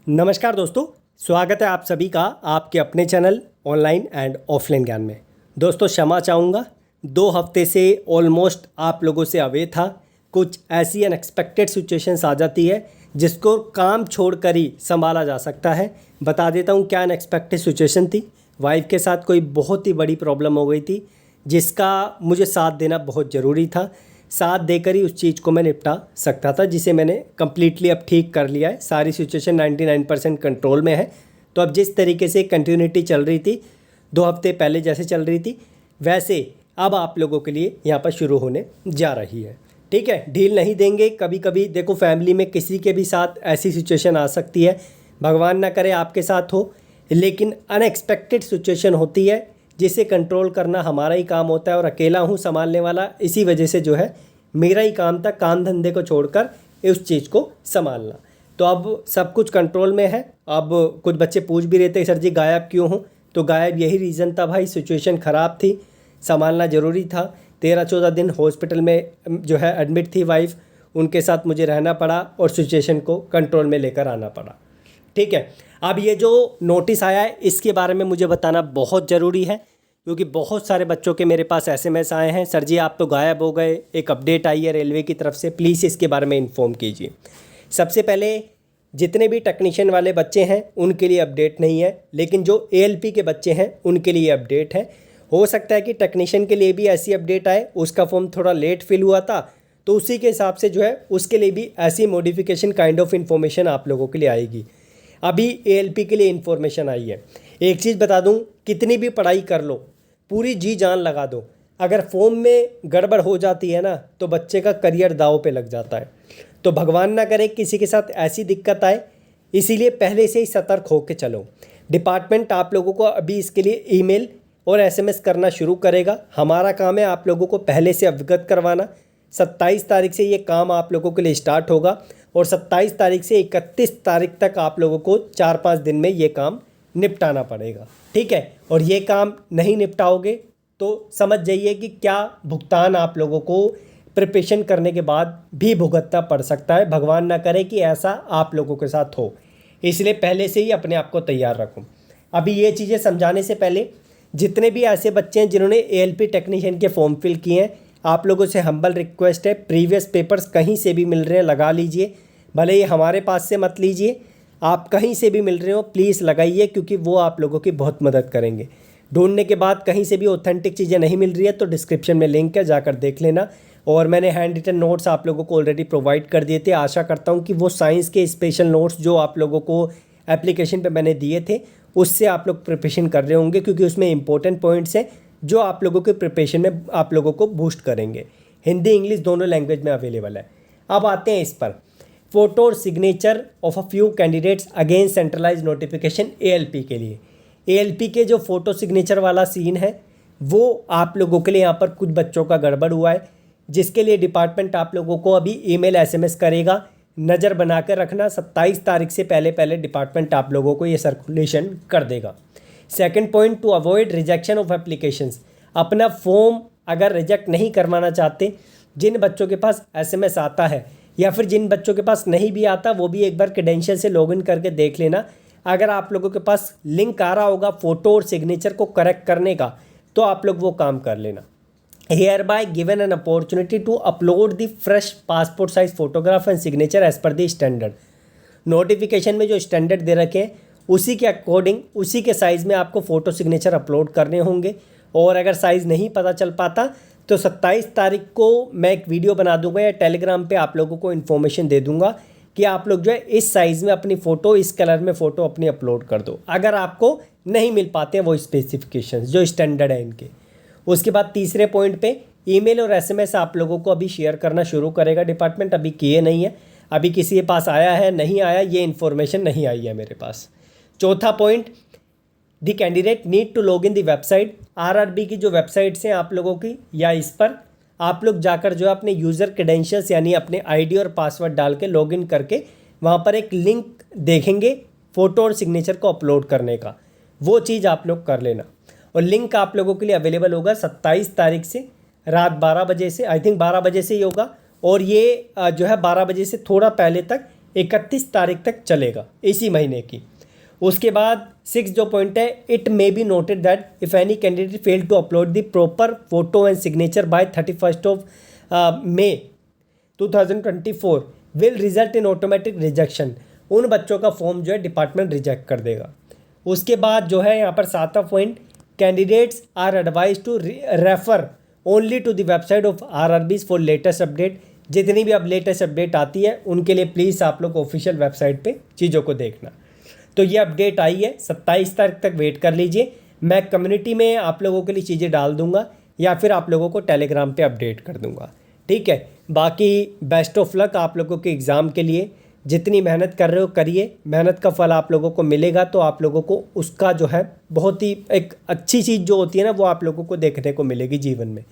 नमस्कार दोस्तों, स्वागत है आप सभी का आपके अपने चैनल ऑनलाइन एंड ऑफलाइन ज्ञान में। दोस्तों क्षमा चाहूँगा, 2 हफ्ते से ऑलमोस्ट आप लोगों से अवे था। कुछ ऐसी अनएक्सपेक्टेड सिचुएशंस आ जाती है जिसको काम छोड़कर ही संभाला जा सकता है। बता देता हूँ क्या अनएक्सपेक्टेड सिचुएशन थी। वाइफ के साथ कोई बहुत ही बड़ी प्रॉब्लम हो गई थी जिसका मुझे साथ देना बहुत ज़रूरी था। साथ देकर ही उस चीज़ को मैं निपटा सकता था, जिसे मैंने कम्प्लीटली अब ठीक कर लिया है। सारी सिचुएशन 99% कंट्रोल में है। तो अब जिस तरीके से कंटिन्यूटी चल रही थी 2 हफ्ते पहले जैसे चल रही थी, वैसे अब आप लोगों के लिए यहाँ पर शुरू होने जा रही है। ठीक है, ढील नहीं देंगे। कभी कभी देखो फैमिली में किसी के भी साथ ऐसी सिचुएशन आ सकती है, भगवान ना करे आपके साथ हो, लेकिन अनएक्सपेक्टेड सिचुएशन होती है जिसे कंट्रोल करना हमारा ही काम होता है। और अकेला हूँ संभालने वाला, इसी वजह से जो है मेरा ही काम था काम धंधे को छोड़कर उस चीज़ को संभालना। तो अब सब कुछ कंट्रोल में है। अब कुछ बच्चे पूछ भी रहे थे सर जी गायब क्यों हूँ, तो गायब यही रीज़न था भाई, सिचुएशन ख़राब थी, संभालना ज़रूरी था। 13-14 दिन हॉस्पिटल में जो है एडमिट थी वाइफ, उनके साथ मुझे रहना पड़ा और सिचुएशन को कंट्रोल में लेकर आना पड़ा। ठीक है, अब ये जो नोटिस आया है इसके बारे में मुझे बताना बहुत ज़रूरी है, क्योंकि बहुत सारे बच्चों के मेरे पास एसएमएस आए हैं, सर जी आप तो गायब हो गए, एक अपडेट आई है रेलवे की तरफ से, प्लीज़ इसके बारे में इन्फॉर्म कीजिए। सबसे पहले जितने भी टेक्नीशियन वाले बच्चे हैं उनके लिए अपडेट नहीं है, लेकिन जो एएलपी के बच्चे हैं उनके लिए अपडेट है। हो सकता है कि टेक्नीशियन के लिए भी ऐसी अपडेट आए, उसका फॉर्म थोड़ा लेट फिल हुआ था, तो उसी के हिसाब से जो है उसके लिए भी ऐसी मॉडिफिकेशन काइंड ऑफ इन्फॉर्मेशन आप लोगों के लिए आएगी। अभी एएलपी के लिए इन्फॉर्मेशन आई है। एक चीज़ बता दूं, कितनी भी पढ़ाई कर लो, पूरी जी जान लगा दो, अगर फॉर्म में गड़बड़ हो जाती है ना तो बच्चे का करियर दांव पे लग जाता है। तो भगवान ना करे किसी के साथ ऐसी दिक्कत आए, इसीलिए पहले से ही सतर्क होकर चलो। डिपार्टमेंट आप लोगों को अभी इसके लिए ईमेल और एसएमएस करना शुरू करेगा। हमारा काम है आप लोगों को पहले से अवगत करवाना। 27 तारीख से ये काम आप लोगों के लिए स्टार्ट होगा और 27 तारीख से 31 तारीख तक आप लोगों को 4-5 दिन में ये काम निपटाना पड़ेगा। ठीक है, और ये काम नहीं निपटाओगे तो समझ जाइए कि क्या भुगतान आप लोगों को प्रिपरेशन करने के बाद भी भुगतना पड़ सकता है। भगवान ना करे कि ऐसा आप लोगों के साथ हो, इसलिए पहले से ही अपने आप को तैयार रखो। अभी ये चीज़ें समझाने से पहले, जितने भी ऐसे बच्चे हैं जिन्होंने एएलपी टेक्नीशियन के फॉर्म फिल किए हैं, आप लोगों से हम्बल रिक्वेस्ट है, प्रीवियस पेपर्स कहीं से भी मिल रहे हैं लगा लीजिए। भले ही हमारे पास से मत लीजिए, आप कहीं से भी मिल रहे हो प्लीज़ लगाइए, क्योंकि वो आप लोगों की बहुत मदद करेंगे। ढूंढने के बाद कहीं से भी ऑथेंटिक चीज़ें नहीं मिल रही है तो डिस्क्रिप्शन में लिंक है, जाकर देख लेना। और मैंने हैंड रिटन नोट्स आप लोगों को ऑलरेडी प्रोवाइड कर दिए थे। आशा करता हूँ कि वो साइंस के स्पेशल नोट्स जो आप लोगों को एप्लीकेशन पे मैंने दिए थे उससे आप लोग प्रिपरेशन कर रहे होंगे, क्योंकि उसमें इंपॉर्टेंट पॉइंट्स हैं जो आप लोगों के प्रिपरेशन में आप लोगों को बूस्ट करेंगे। हिंदी इंग्लिश दोनों लैंग्वेज में अवेलेबल है। अब आते हैं इस पर, फोटो और signature of a few candidates against centralize notification ALP के लिए। एएलपी के जो फोटो सिग्नेचर वाला सीन है वो आप लोगों के लिए यहाँ पर कुछ बच्चों का गड़बड़ हुआ है, जिसके लिए डिपार्टमेंट आप लोगों को अभी ईमेल एसएमएस करेगा। नज़र बना कर रखना, 27 तारीख से पहले पहले डिपार्टमेंट आप लोगों को ये सर्कुलेशन कर देगा। Second point, to avoid rejection of applications. अपना फॉर्म अगर रिजेक्ट नहीं करवाना चाहते, जिन बच्चों के पास एसएमएस आता है या फिर जिन बच्चों के पास नहीं भी आता, वो भी एक बार क्रेडेंशियल से लॉगिन करके देख लेना। अगर आप लोगों के पास लिंक आ रहा होगा फ़ोटो और सिग्नेचर को करेक्ट करने का, तो आप लोग वो काम कर लेना। Hereby given an opportunity to upload the fresh passport size photograph and signature as per the standard। Notification में जो स्टैंडर्ड दे रखे हैं उसी के अकॉर्डिंग, उसी के साइज़ में आपको फ़ोटो सिग्नेचर अपलोड करने होंगे। और अगर साइज़ नहीं पता चल पाता तो 27 तारीख को मैं एक वीडियो बना दूंगा या टेलीग्राम पे आप लोगों को इन्फॉर्मेशन दे दूंगा कि आप लोग जो है इस साइज़ में अपनी फ़ोटो, इस कलर में फ़ोटो अपनी अपलोड कर दो, अगर आपको नहीं मिल पाते हैं वो स्पेसिफिकेशंस जो स्टैंडर्ड है इनके। उसके बाद तीसरे पॉइंट पे, ईमेल और एसएमएस आप लोगों को अभी शेयर करना शुरू करेगा डिपार्टमेंट। अभी किए नहीं है, अभी किसी के पास आया है नहीं आया ये इन्फॉर्मेशन नहीं आई है मेरे पास। चौथा point, the candidate need to log in the website. RRB की जो वेबसाइट्स हैं आप लोगों की, या इस पर आप लोग जाकर जो है अपने यूज़र क्रेडेंशियल्स यानी अपने आईडी और पासवर्ड डाल के लॉगिन करके वहाँ पर एक लिंक देखेंगे फ़ोटो और सिग्नेचर को अपलोड करने का, वो चीज़ आप लोग कर लेना। और लिंक आप लोगों के लिए अवेलेबल होगा 27 तारीख से रात 12 बजे से, आई थिंक 12 बजे से ही होगा। और ये जो है 12 बजे से थोड़ा पहले तक 31 तारीख तक चलेगा इसी महीने की। उसके बाद 6 जो पॉइंट है, it may be noted that if any candidate fail to upload the proper photo and signature by 31 of May 2024 will result in automatic rejection. उन बच्चों का फॉर्म जो है डिपार्टमेंट रिजेक्ट कर देगा। उसके बाद जो है यहाँ पर 7वां point, candidates are advise to refer only to the website of RRBs for latest update. जितनी भी अब लेटेस्ट अपडेट आती है उनके लिए प्लीज़ आप लोग ऑफिशियल वेबसाइट पे चीज़ों को देखना। तो ये अपडेट आई है, 27 तारीख तक वेट कर लीजिए। मैं कम्युनिटी में आप लोगों के लिए चीज़ें डाल दूंगा या फिर आप लोगों को टेलीग्राम पे अपडेट कर दूंगा, ठीक है। बाकी बेस्ट ऑफ लक आप लोगों के एग्ज़ाम के लिए। जितनी मेहनत कर रहे हो करिए, मेहनत का फल आप लोगों को मिलेगा। तो आप लोगों को उसका जो है बहुत ही एक अच्छी चीज़ जो होती है ना, वो आप लोगों को देखने को मिलेगी जीवन में।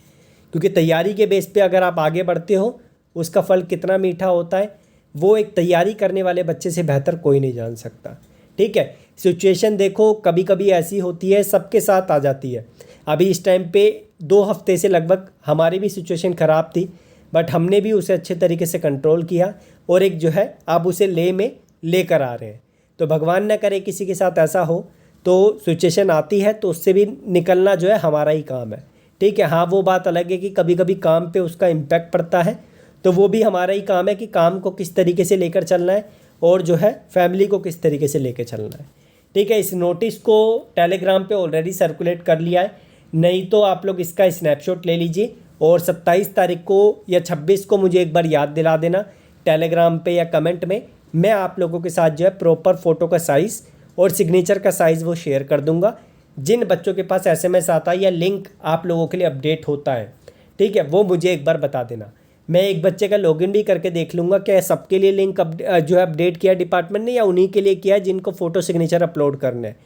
क्योंकि तैयारी के बेस पे अगर आप आगे बढ़ते हो, उसका फल कितना मीठा होता है वो एक तैयारी करने वाले बच्चे से बेहतर कोई नहीं जान सकता, ठीक है। सिचुएशन देखो कभी कभी ऐसी होती है, सबके साथ आ जाती है। अभी इस टाइम पे 2 हफ्ते से लगभग हमारी भी सिचुएशन ख़राब थी, बट हमने भी उसे अच्छे तरीके से कंट्रोल किया और एक जो है अब उसे लेकर आ रहे हैं। तो भगवान न करे किसी के साथ ऐसा हो, तो सिचुएशन आती है तो उससे भी निकलना जो है हमारा ही काम है, ठीक है। हाँ, वो बात अलग है कि कभी कभी काम पे उसका इम्पैक्ट पड़ता है, तो वो भी हमारा ही काम है कि काम को किस तरीके से लेकर चलना है और जो है फैमिली को किस तरीके से लेकर चलना है, ठीक है। इस नोटिस को टेलीग्राम पे ऑलरेडी सर्कुलेट कर लिया है, नहीं तो आप लोग इसका स्नैपशॉट ले लीजिए और 27 तारीख को या 26 को मुझे एक बार याद दिला देना टेलीग्राम पे या कमेंट में। मैं आप लोगों के साथ जो है प्रॉपर फ़ोटो का साइज़ और सिग्नेचर का साइज़ वो शेयर कर दूंगा। जिन बच्चों के पास SMS आता है या लिंक आप लोगों के लिए अपडेट होता है, ठीक है, वो मुझे एक बार बता देना। मैं एक बच्चे का लॉगिन भी करके देख लूँगा कि सबके लिए लिंक जो है अपडेट किया डिपार्टमेंट ने या उन्हीं के लिए किया है जिनको फ़ोटो सिग्नेचर अपलोड करना है।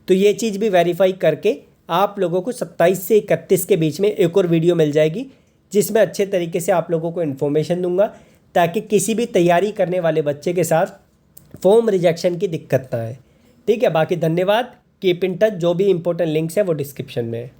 तो ये चीज़ भी वेरीफाई करके आप लोगों को 27 से 31 के बीच में एक और वीडियो मिल जाएगी, जिसमें अच्छे तरीके से आप लोगों को इन्फॉर्मेशन दूंगा, ताकि किसी भी तैयारी करने वाले बच्चे के साथ फॉर्म रिजेक्शन की दिक्कत ना आए, ठीक है। बाकी धन्यवाद, कीप इन टच। जो भी इंपॉर्टेंट लिंक्स है वो डिस्क्रिप्शन में है।